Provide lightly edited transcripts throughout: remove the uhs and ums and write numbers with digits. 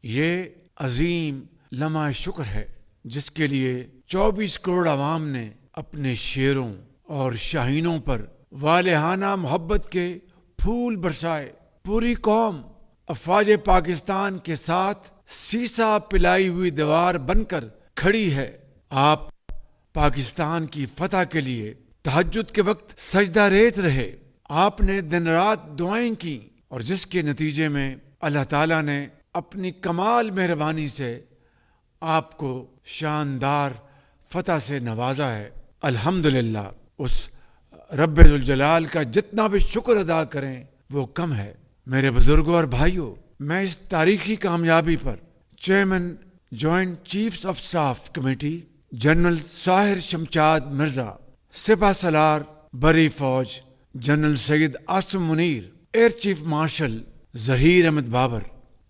یہ عظیم لمحہ شکر ہے جس کے لیے 24 کروڑ عوام نے اپنے شیروں اور شاہینوں پر والہانہ محبت کے پھول برسائے۔ پوری قوم افواج پاکستان کے ساتھ سیسا پلائی ہوئی دیوار بن کر کھڑی ہے۔ آپ پاکستان کی فتح کے لیے تہجد کے وقت سجدہ ریت رہے، آپ نے دن رات دعائیں کی، اور جس کے نتیجے میں اللہ تعالیٰ نے اپنی کمال مہربانی سے آپ کو شاندار فتح سے نوازا ہے۔ الحمدللہ، اس رب ذوالجلال کا جتنا بھی شکر ادا کریں وہ کم ہے۔ میرے بزرگوں اور بھائیوں، میں اس تاریخی کامیابی پر chairman joint chiefs of staff committee general Sahir Shamshad Mirza, سپہ سالار بری فوج general Syed Asim Munir, air chief marshal Zaheer Ahmed Babar,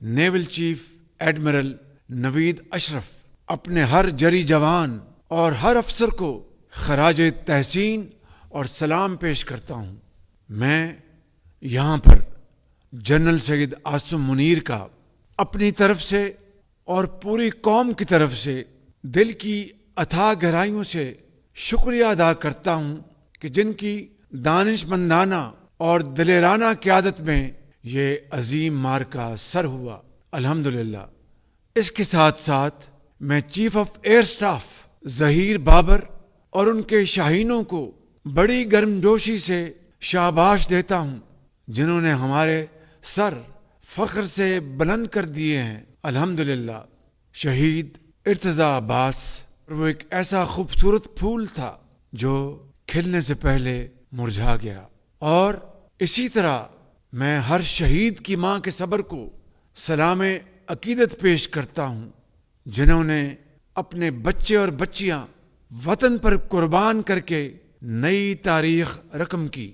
naval chief admiral Naveed Ashraf, اپنے ہر جری جوان اور ہر افسر کو خراج تحسین اور سلام پیش کرتا ہوں۔ میں یہاں پر جنرل سید عاصم منیر کا اپنی طرف سے اور پوری قوم کی طرف سے دل کی اتھاہ گہرائیوں سے شکریہ ادا کرتا ہوں کہ جن کی دانش مندانہ اور دلیرانہ قیادت میں یہ عظیم مارکہ سر ہوا۔ الحمدللہ۔ اس کے ساتھ ساتھ میں chief of air staff Zaheer Babar اور ان کے شاہینوں کو بڑی گرمجوشی سے شاباش دیتا ہوں، جنہوں نے ہمارے سر فخر سے بلند کر دیے ہیں۔ الحمدللہ۔ شہید ارتضیٰ عباس، وہ ایک ایسا خوبصورت پھول تھا جو کھلنے سے پہلے مرجھا گیا، اور اسی طرح میں ہر شہید کی ماں کے صبر کو سلام عقیدت پیش کرتا ہوں، جنہوں نے اپنے بچے اور بچیاں وطن پر قربان کر کے نئی تاریخ رقم کی۔